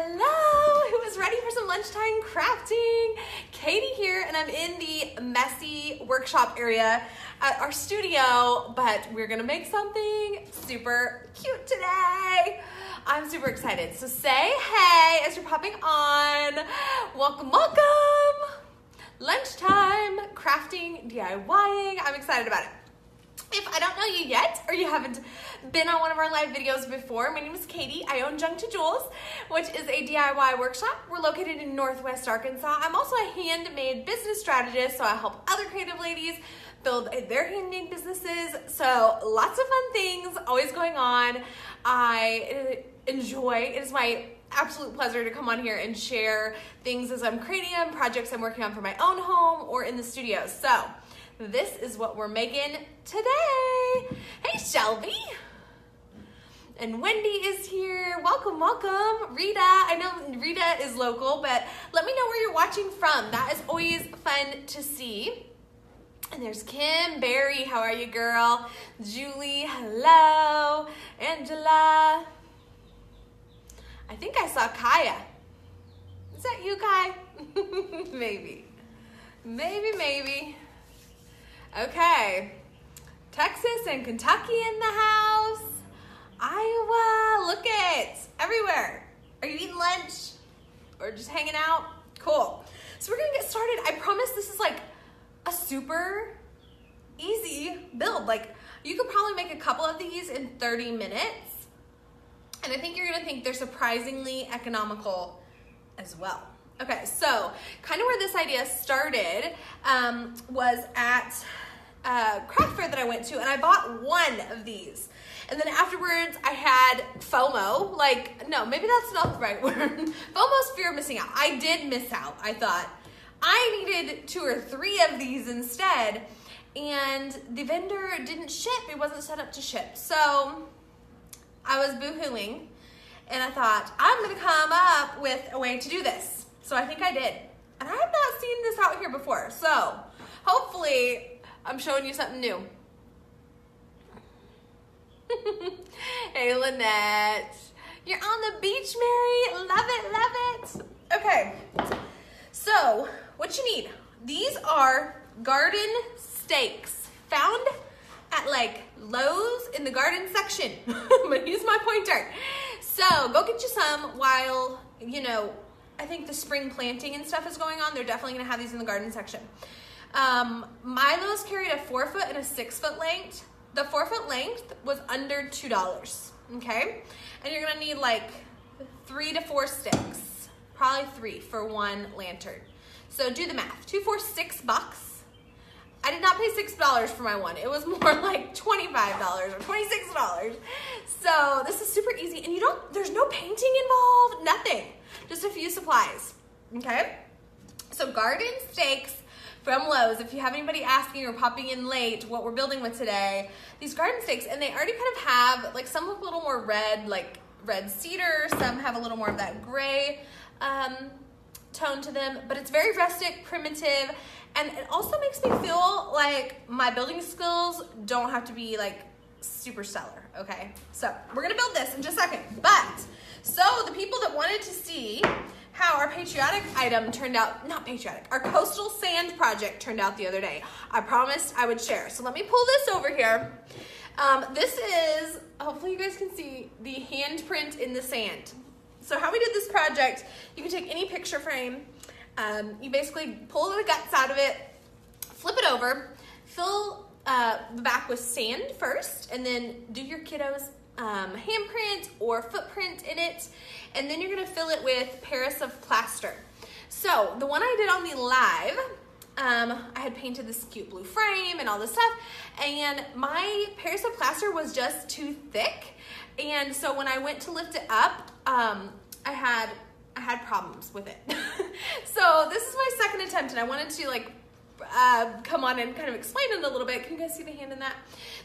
Hello, who is ready for some lunchtime crafting? Katie here, and I'm in the messy workshop area at our studio, but we're gonna make something super cute today. I'm super excited. So say hey as you're popping on. Welcome, welcome. Lunchtime crafting, DIYing. I'm excited about it. If I don't know you yet, or you haven't been on one of our live videos before, my name is Katie. I own Junk to Jewels, which is a DIY workshop. We're located in Northwest Arkansas. I'm also a handmade business strategist, so I help other creative ladies build their handmade businesses. So lots of fun things always going on. I enjoy, it is my absolute pleasure to come on here and share things as I'm creating them, projects I'm working on for my own home or in the studio. So this is what we're making today. Hey, Shelby. And Wendy is here. Welcome, welcome. Rita, I know Rita is local, but let me know where you're watching from. That is always fun to see. And there's Kim, Barry, how are you, girl? Julie, hello. Angela. I think I saw Kaya. Is that you, Kai? Maybe. Maybe. Okay, Texas and Kentucky in the house. Iowa, look it, everywhere. Are you eating lunch or just hanging out? Cool. So we're gonna get started. I promise this is like a super easy build. Like you could probably make a couple of these in 30 minutes. And I think you're gonna think they're surprisingly economical as well. Okay, so kind of where this idea started was at a craft fair that I went to, and I bought one of these. And then afterwards I had FOMO, like, no, maybe that's not the right word. FOMO's fear of missing out. I did miss out. I thought I needed 2 or 3 of these instead, and the vendor didn't ship. It wasn't set up to ship. So I was boo-hooing, and I thought, I'm gonna come up with a way to do this. So I think I did. And I have not seen this out here before. So hopefully I'm showing you something new. Hey, Lynette. You're on the beach, Mary. Love it, love it. Okay. So what you need, these are garden stakes found at like Lowe's in the garden section. I'm gonna use my pointer. So go get you some while, you know, I think the spring planting and stuff is going on. They're definitely gonna have these in the garden section. Milo's carried a 4-foot and a 6-foot length. The 4-foot length was under $2, okay? And you're gonna need like 3 to 4 sticks, probably 3 for one lantern. So do the math, 2, 4, $6. I did not pay $6 for my one. It was more like $25 or $26. So this is super easy, and there's no painting involved, nothing. Just a few supplies, okay? So garden stakes from Lowe's. If you have anybody asking or popping in late what we're building with today, these garden stakes, and they already kind of have, like some look a little more red, like red cedar, some have a little more of that gray tone to them, but it's very rustic, primitive, and it also makes me feel like my building skills don't have to be like super stellar, okay? So we're gonna build this in just a second, but so the people that wanted to see how our patriotic item turned out, not patriotic, our coastal sand project turned out the other day. I promised I would share. So let me pull this over here. This is, hopefully you guys can see the handprint in the sand. So how we did this project, you can take any picture frame, you basically pull the guts out of it, flip it over, fill the back with sand first, and then do your kiddos' handprint or footprint in it, and then you're gonna fill it with Paris of plaster. So the one I did on the live, I had painted this cute blue frame and all this stuff, and my Paris of plaster was just too thick, and so when I went to lift it up, I had problems with it. So this is my second attempt, and I wanted to like come on and kind of explain it a little bit. Can you guys see the hand in that?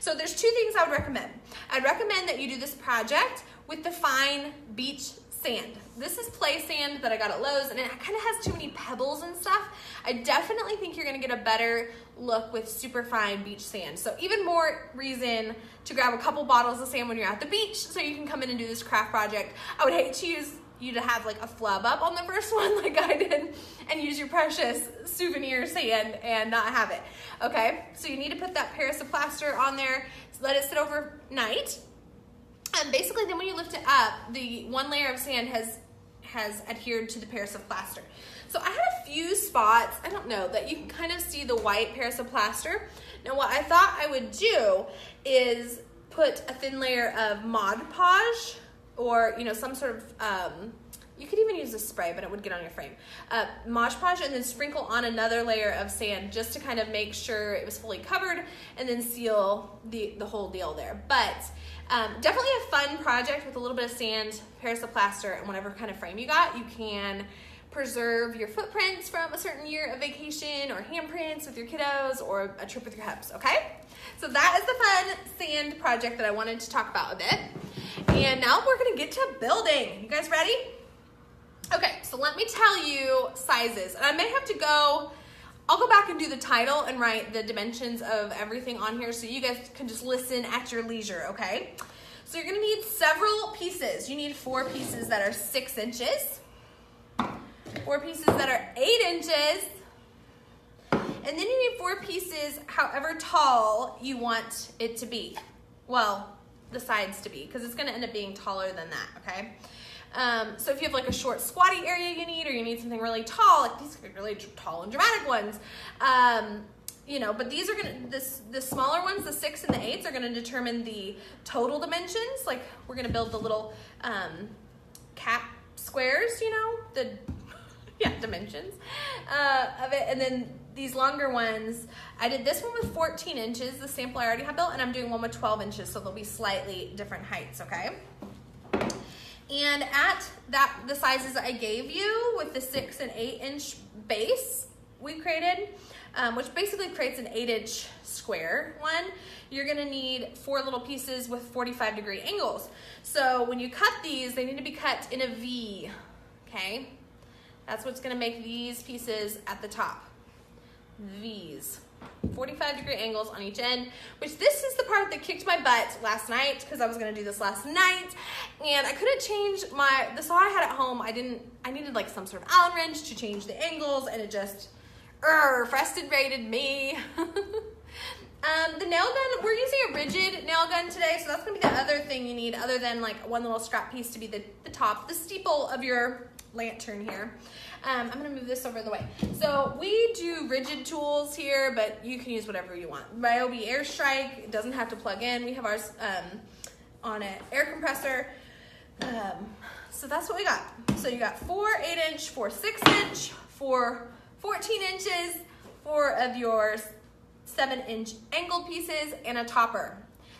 So there's 2 things I would recommend. I'd recommend that you do this project with the fine beach sand. This is play sand that I got at Lowe's, and it kind of has too many pebbles and stuff. I definitely think you're gonna get a better look with super fine beach sand. So even more reason to grab a couple bottles of sand when you're at the beach so you can come in and do this craft project. I would hate to use you to have like a flub up on the first one like I did and use your precious souvenir sand and not have it, okay? So you need to put that Paris of plaster on there, let it sit overnight. And basically then when you lift it up, the one layer of sand has adhered to the Paris of plaster. So I had a few spots, I don't know, that you can kind of see the white Paris of plaster. Now what I thought I would do is put a thin layer of Mod Podge, or some sort of, you could even use a spray, but it would get on your frame. Mod Podge, and then sprinkle on another layer of sand just to kind of make sure it was fully covered, and then seal the whole deal there. But definitely a fun project with a little bit of sand, Paris of plaster, and whatever kind of frame you got. You can preserve your footprints from a certain year of vacation, or handprints with your kiddos, or a trip with your hubs, okay? So that is the fun sand project that I wanted to talk about a bit. And now we're gonna get to building. You guys ready? Okay, so let me tell you sizes. And I may have to I'll go back and do the title and write the dimensions of everything on here so you guys can just listen at your leisure, okay? So you're gonna need several pieces. You need 4 pieces that are 6 inches, 4 pieces that are 8 inches, and then you need 4 pieces however tall you want it to be. Well, the sides to be, because it's gonna end up being taller than that, okay? So if you have like a short squatty area you need, or you need something really tall, like these could be really tall and dramatic ones, but these are gonna, the smaller ones, the 6 and the 8s, are gonna determine the total dimensions. Like we're gonna build the little cap squares, dimensions of it. And then these longer ones, I did this one with 14 inches, the sample I already have built, and I'm doing one with 12 inches, so they'll be slightly different heights, okay? And at the sizes I gave you with the 6 and 8 inch base we created, which basically creates an 8-inch square one, you're gonna need 4 little pieces with 45-degree angles. So when you cut these, they need to be cut in a V, okay? That's what's gonna make these pieces at the top, V's. 45-degree angles on each end, which this is the part that kicked my butt last night, because I was gonna do this last night and I couldn't change the saw I had at home. I needed like some sort of Allen wrench to change the angles, and it just frustrated me. The nail gun, we're using a rigid nail gun today, so that's gonna be the other thing you need, other than like one little scrap piece to be the top, the steeple of your lantern here. I'm gonna move this over the way. So we do rigid tools here, but you can use whatever you want. Ryobi Airstrike, it doesn't have to plug in. We have ours on an air compressor. So that's what we got. So you got 4 8-inch, 4 6-inch, 4 14 inches, 4 of your 7-inch angled pieces, and a topper.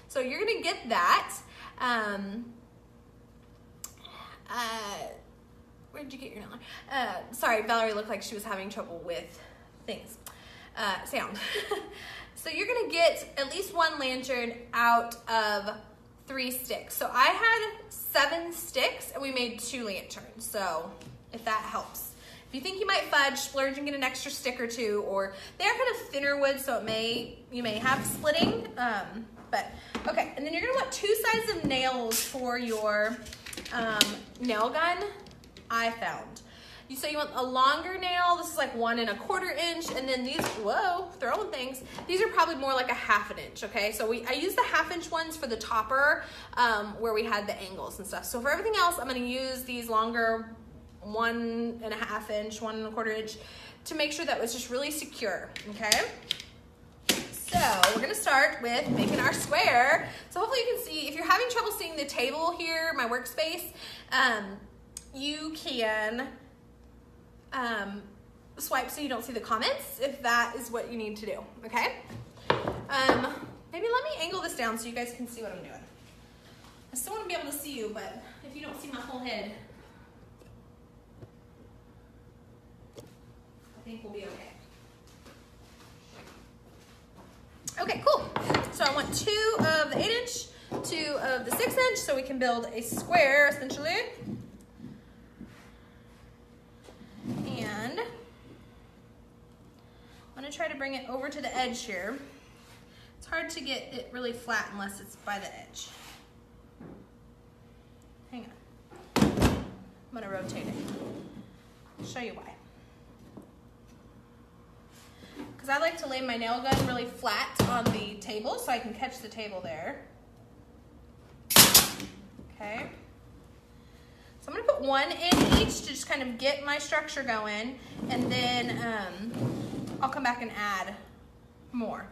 So you're gonna get that. Where'd you get your nail? Sorry, Valerie looked like she was having trouble with things, sound. So you're gonna get at least 1 lantern out of 3 sticks. So I had 7 sticks and we made 2 lanterns. So if that helps. If you think you might fudge, splurge and get an extra stick or 2, or they are kind of thinner wood, so you may have splitting. But okay, and then you're gonna want 2 sides of nails for your nail gun. I found. So you want a longer nail. This is like 1 1/4 inch, and then these, whoa, throwing things. These are probably more like a 1/2 inch, okay? So I used the 1/2 inch ones for the topper, where we had the angles and stuff. So for everything else, I'm gonna use these longer 1 1/2 inch, 1 1/4 inch to make sure that was just really secure, okay? So we're gonna start with making our square. So hopefully you can see, if you're having trouble seeing the table here, my workspace, you can swipe so you don't see the comments if that is what you need to do, okay? Maybe let me angle this down so you guys can see what I'm doing. I still want to be able to see you, but if you don't see my whole head, I think we'll be okay. Okay, cool. So I want 2 of the 8-inch, 2 of the 6-inch, so we can build a square, essentially. I'm gonna try to bring it over to the edge here. It's hard to get it really flat unless it's by the edge. Hang on. I'm gonna rotate it. I'll show you why. Because I like to lay my nail gun really flat on the table so I can catch the table there. Okay. So I'm gonna put one in each to just kind of get my structure going, and then I'll come back and add more.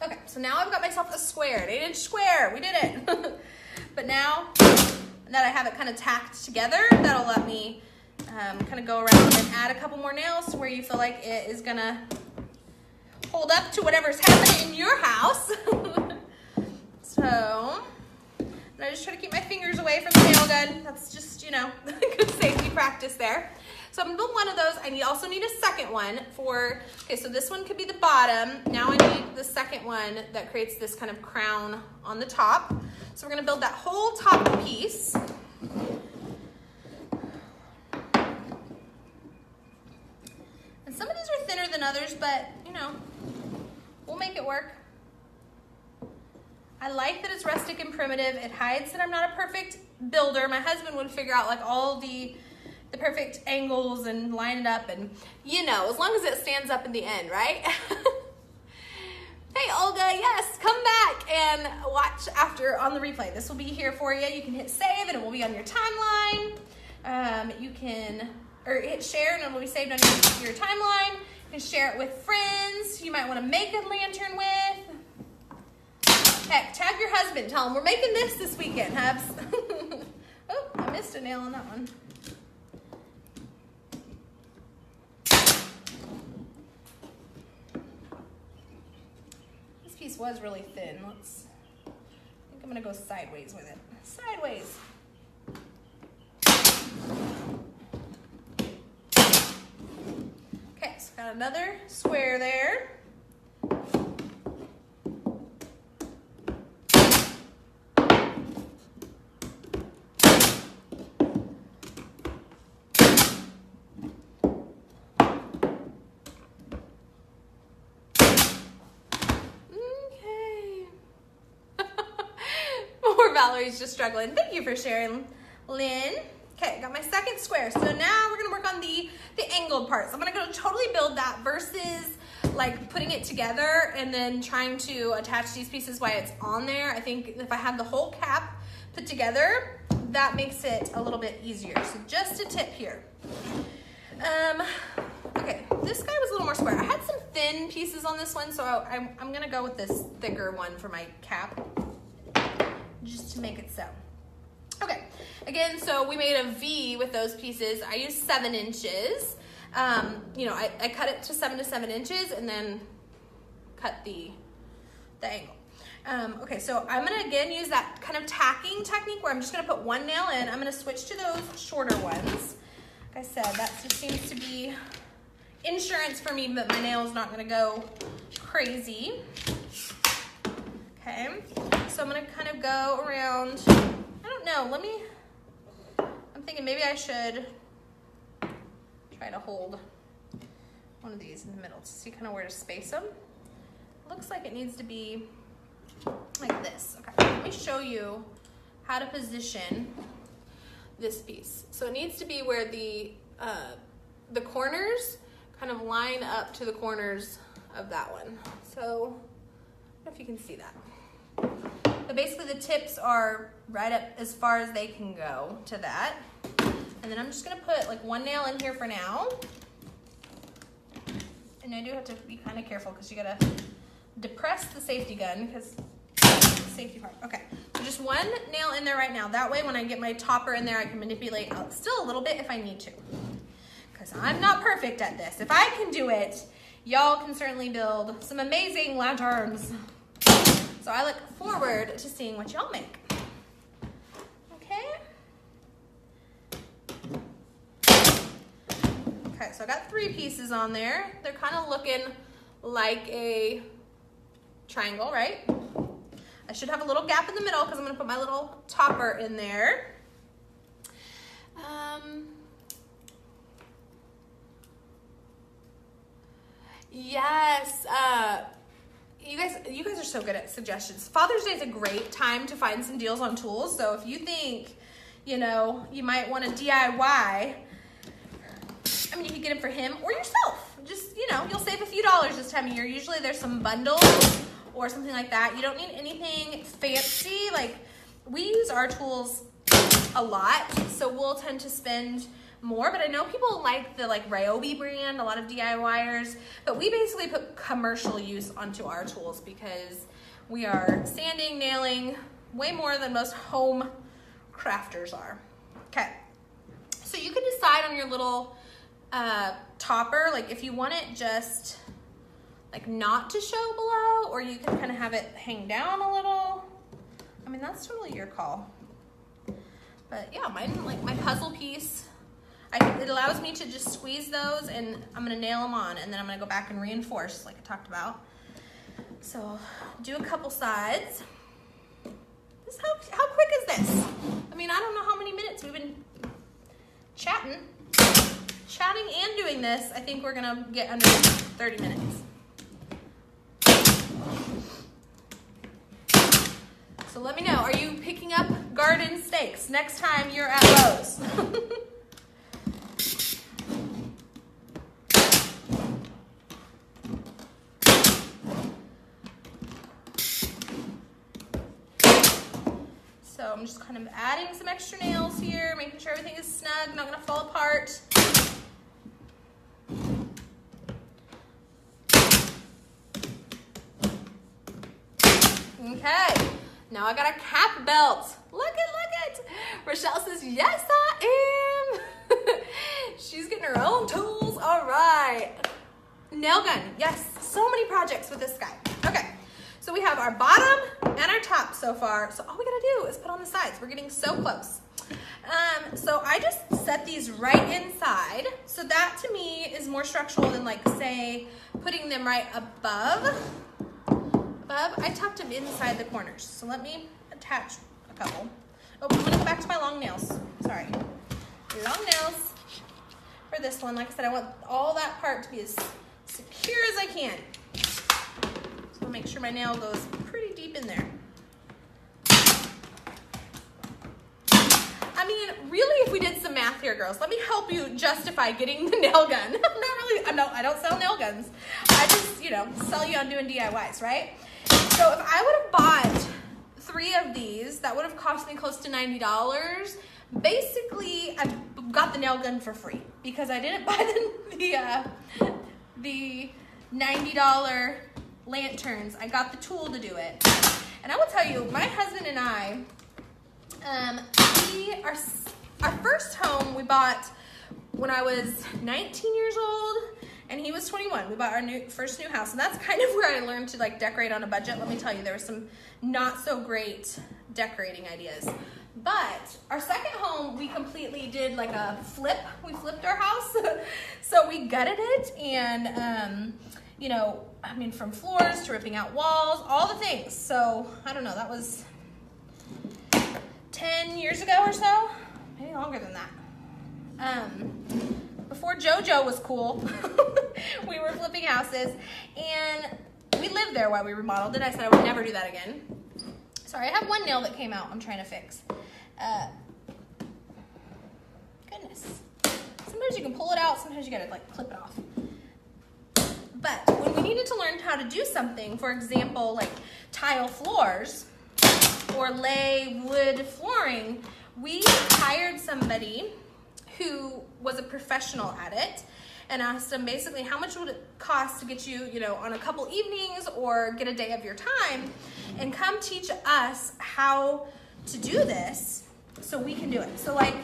Okay, so now I've got myself a square, an 8-inch square. We did it. But now that I have it kind of tacked together, that'll let me kind of go around and add a couple more nails to where you feel like it is gonna hold up to whatever's happening in your house. So, and I just try to keep my fingers away from the nail gun. That's just, you know, good safety practice there. So I'm gonna build one of those. I also need a second one for, okay, so this one could be the bottom. Now I need the second one that creates this kind of crown on the top. So we're gonna build that whole top piece. And some of these are thinner than others, but you know, we'll make it work. I like that it's rustic and primitive. It hides that I'm not a perfect builder. My husband would figure out like all the perfect angles and line it up, and you know, as long as it stands up in the end, right? Hey Olga, yes, come back and watch after on the replay. This will be here for you. You can hit save and it will be on your timeline. You can, or hit share and it will be saved on your timeline. You can share it with friends you might want to make a lantern with. Heck, tag your husband, tell him we're making this weekend, hubs. Oh, I missed a nail on that one. Piece was really thin. I think I'm gonna go sideways with it. Sideways. Okay, so got another square there. Valerie's just struggling. Thank you for sharing, Lynn. Okay, got my second square. So now we're gonna work on the angled parts. I'm gonna go totally build that versus like putting it together and then trying to attach these pieces while it's on there. I think if I have the whole cap put together, that makes it a little bit easier. So just a tip here. Okay, this guy was a little more square. I had some thin pieces on this one, so I'm gonna go with this thicker one for my cap, just to make it so. Okay, again, so we made a V with those pieces. I used 7 inches. You know, I cut it to 7 to 7 inches and then cut the angle. Okay, so I'm gonna again use that kind of tacking technique where I'm just gonna put one nail in. I'm gonna switch to those shorter ones. Like I said, that just seems to be insurance for me that my nail's not gonna go crazy. Okay, so I'm gonna kind of go around, I don't know, I'm thinking maybe I should try to hold one of these in the middle to see kind of where to space them. Looks like it needs to be like this. Okay, let me show you how to position this piece. So it needs to be where the corners kind of line up to the corners of that one. So I don't know if you can see that. But basically the tips are right up as far as they can go to that. And then I'm just gonna put like one nail in here for now. And I do have to be kind of careful because you gotta depress the safety gun because safety part. Okay, so just one nail in there right now. That way when I get my topper in there, I can manipulate out still a little bit if I need to. Because I'm not perfect at this. If I can do it, y'all can certainly build some amazing lanterns. So I look forward to seeing what y'all make. Okay. Okay, so I got 3 pieces on there. They're kind of looking like a triangle, right? I should have a little gap in the middle because I'm gonna put my little topper in there. Yes, you guys are so good at suggestions. Father's Day is a great time to find some deals on tools. So if you think, you know, you might want to DIY, I mean, you can get them for him or yourself. Just, you know, you'll save a few dollars this time of year. Usually there's some bundles or something like that. You don't need anything fancy. Like, we use our tools a lot, so we'll tend to spend more, but I know people like the Ryobi brand, a lot of DIYers, but we basically put commercial use onto our tools because we are sanding, nailing way more than most home crafters are. Okay, so you can decide on your little topper, like if you want it just like not to show below, or you can kind of have it hang down a little. I mean, that's totally your call. But yeah, mine, like my puzzle piece, it allows me to just squeeze those, and I'm gonna nail them on, and then I'm gonna go back and reinforce like I talked about. So do a couple sides. How quick is this? I mean, I don't know how many minutes we've been chatting and doing this. I think we're gonna get under 30 minutes. So let me know, are you picking up garden stakes next time you're at Lowe's? So I'm just kind of adding some extra nails here, making sure everything is snug, not gonna fall apart. Okay, now I got a cap belt. Look it. Rochelle says, yes, I am. She's getting her own tools. All right. Nail gun. Yes, so many projects with this guy. Okay, so we have our bottom and our top so far. So all we gotta do is put on the sides. We're getting so close. So I just set these right inside. So that to me is more structural than like, say, putting them right above. I tucked them inside the corners. So let me attach a couple. Oh, I'm gonna go back to my long nails. Sorry. Long nails for this one. Like I said, I want all that part to be as secure as I can. So I'll make sure my nail goes pretty deep in there. I mean, really, if we did some math here, girls, let me help you justify getting the nail gun. I don't sell nail guns. I just, you know, sell you on doing DIYs, right? So if I would have bought 3 of these, that would have cost me close to $90. Basically, I got the nail gun for free because I didn't buy the $90 lanterns. I got the tool to do it. And I will tell you, my husband and I, our first home we bought when I was 19 years old, and he was 21. We bought our first new house, and that's kind of where I learned to like decorate on a budget. Let me tell you, there were some not so great decorating ideas. But our second home, we completely did like a flip. We flipped our house. So we gutted it, and you know, I mean, from floors to ripping out walls, all the things. So I don't know, that was 10 years ago or so, maybe longer than that. Before JoJo was cool, we were flipping houses, and we lived there while we remodeled it. I said I would never do that again. Sorry, I have one nail that came out I'm trying to fix. Goodness. Sometimes you can pull it out, sometimes you gotta like clip it off. But when we needed to learn how to do something, for example, like tile floors or lay wood flooring, we hired somebody who was a professional at it and asked them basically how much would it cost to get you, you know, on a couple evenings or get a day of your time and come teach us how to do this so we can do it. So like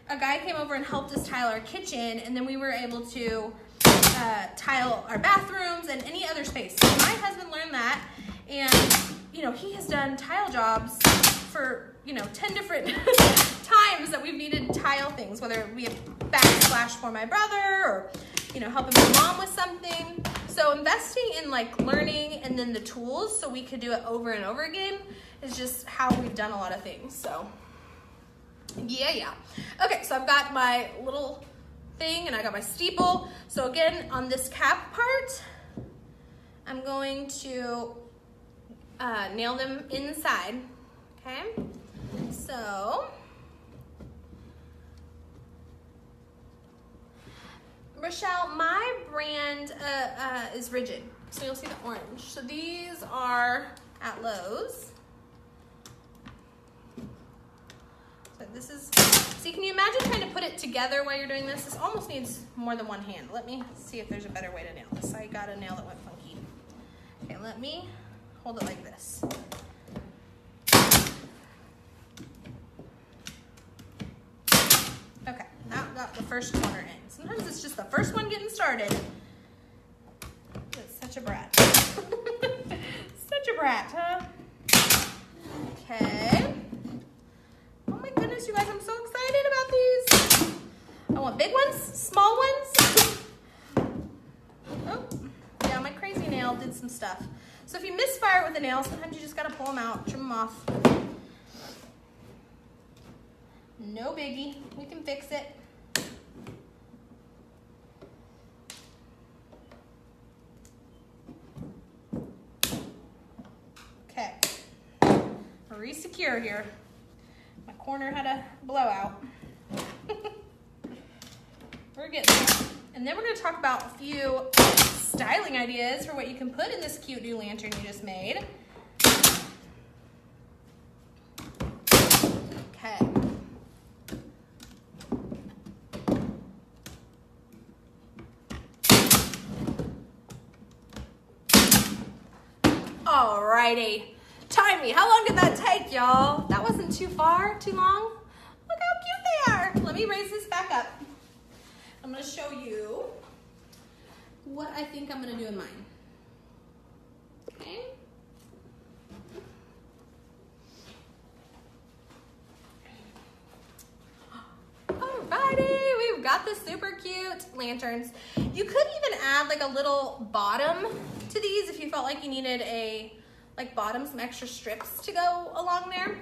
a guy came over and helped us tile our kitchen, and then we were able to tile our bathrooms and any other space. So my husband learned that, and you know, he has done tile jobs for, you know, 10 different times that we've needed tile things, whether we have backsplash for my brother or you know, helping my mom with something. So investing in like learning and then the tools so we could do it over and over again is just how we've done a lot of things. So yeah. Okay, so I've got my little thing and I got my steeple. So again, on this cap part, I'm going to nail them inside, okay? So, Rochelle, my brand is rigid, so you'll see the orange. So these are at Lowe's. So this is, see, can you imagine trying to put it together while you're doing this? This almost needs more than one hand. Let me see if there's a better way to nail this. I got a nail that went funky. Okay, let me hold it like this. Okay, that got the first corner in. Sometimes it's just the first one getting started. It's such a brat. Such a brat, huh? Okay. Oh my goodness, you guys, I'm so excited about these. I want big ones, small ones. Oh, yeah, my crazy nail did some stuff. So if you misfire with a nail, sometimes you just gotta pull them out, trim them off. No biggie, we can fix it. Okay, re-secure here. My corner had a blowout. We're getting there. And then we're gonna talk about a few styling ideas for what you can put in this cute new lantern you just made. Okay. Alrighty. Time me. How long did that take, y'all? That wasn't too far, too long. Look how cute they are. Let me raise this back up. I'm gonna show you what I think I'm gonna do in mine. Okay. Alrighty, we've got the super cute lanterns. You could even add like a little bottom to these if you felt like you needed a some extra strips to go along there.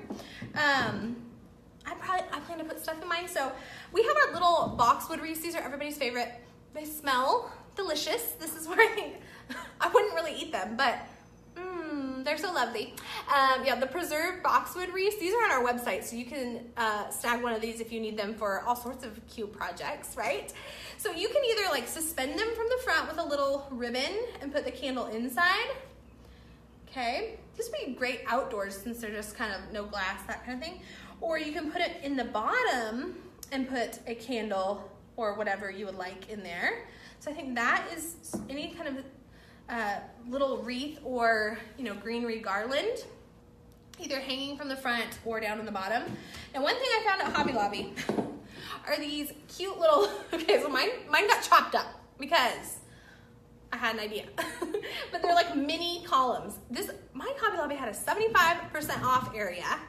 I plan to put stuff in mine. So we have our little boxwood wreaths. These are everybody's favorite. They smell delicious. This is where I think I wouldn't really eat them, but they're so lovely. Yeah, the preserved boxwood wreaths. These are on our website, so you can snag one of these if you need them for all sorts of cute projects, right? So you can either like suspend them from the front with a little ribbon and put the candle inside. Okay, this would be great outdoors since they're just kind of no glass, that kind of thing. Or you can put it in the bottom and put a candle or whatever you would like in there. So I think that is any kind of little wreath or, you know, greenery garland, either hanging from the front or down in the bottom. And one thing I found at Hobby Lobby are these cute little, okay, so mine got chopped up because I had an idea. But they're like mini columns. My Hobby Lobby had a 75% off area,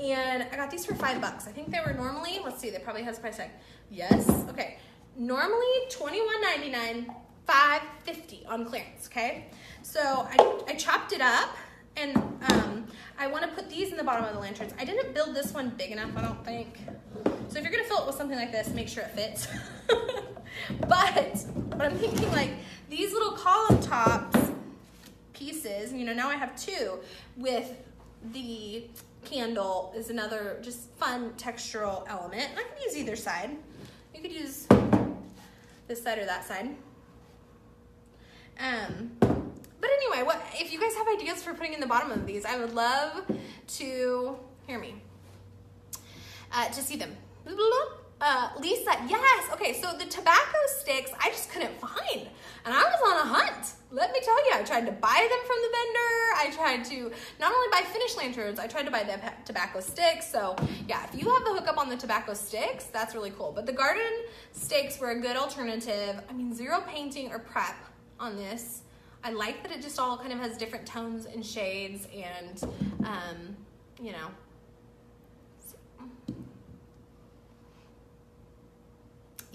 and I got these for $5. I think they were normally, let's see, they probably has a price tag. Yes, okay. Normally $21.99, $5.50 on clearance, okay? So I chopped it up, and I want to put these in the bottom of the lanterns. I didn't build this one big enough, I don't think. So if you're gonna fill it with something like this, make sure it fits. But I'm thinking like these little column tops pieces, you know, now I have two with the candle is another just fun textural element. And I can use either side. You could use this side or that side. But anyway, if you guys have ideas for putting in the bottom of these, I would love to to see them. Lisa, yes. Okay, so the tobacco sticks I just couldn't find, and I was on a hunt. Let me tell you, I tried to buy them from the vendor. I tried to not only buy finished lanterns, I tried to buy the tobacco sticks. So yeah, if you have the hookup on the tobacco sticks, that's really cool. But the garden stakes were a good alternative. I mean, zero painting or prep on this. I like that it just all kind of has different tones and shades, and you know.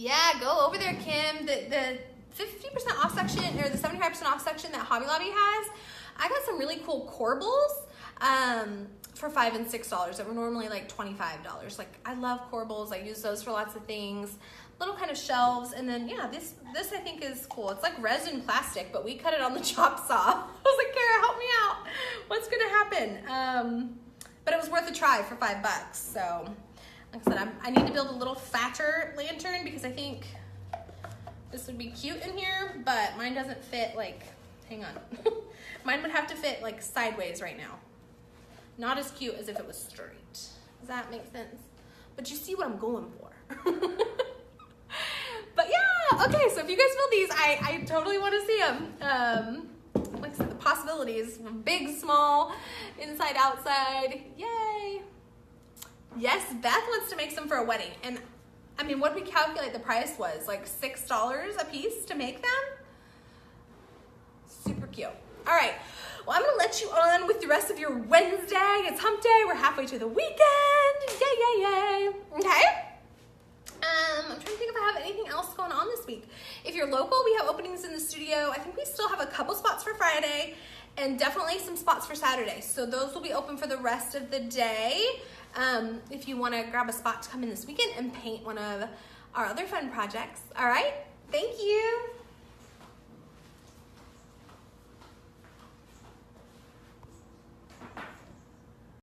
Yeah, go over there, Kim. 50% off section, or the 75% off section that Hobby Lobby has, I got some really cool corbels for $5 and $6 that were normally like $25. Like, I love corbels. I use those for lots of things. Little kind of shelves, and then yeah, this I think is cool. It's like resin plastic, but we cut it on the chop saw. I was like, Kara, help me out. What's gonna happen? But it was worth a try for $5. So, like I said, I need to build a little fatter lantern because I think this would be cute in here, but mine doesn't fit. Like, hang on, mine would have to fit like sideways right now. Not as cute as if it was straight. Does that make sense? But you see what I'm going for. But yeah, okay, so if you guys build these, I totally want to see them. Like I said, the possibilities, big, small, inside, outside, yay. Yes, Beth wants to make some for a wedding. And I mean, what did we calculate the price was? Like $6 a piece to make them? Super cute. All right, well, I'm gonna let you on with the rest of your Wednesday. It's hump day, we're halfway to the weekend. Yay, yay, yay. Okay. I'm trying to think if I have anything else going on this week. If you're local, we have openings in the studio. I think we still have a couple spots for Friday and definitely some spots for Saturday. So those will be open for the rest of the day. If you want to grab a spot to come in this weekend and paint one of our other fun projects. All right, thank you.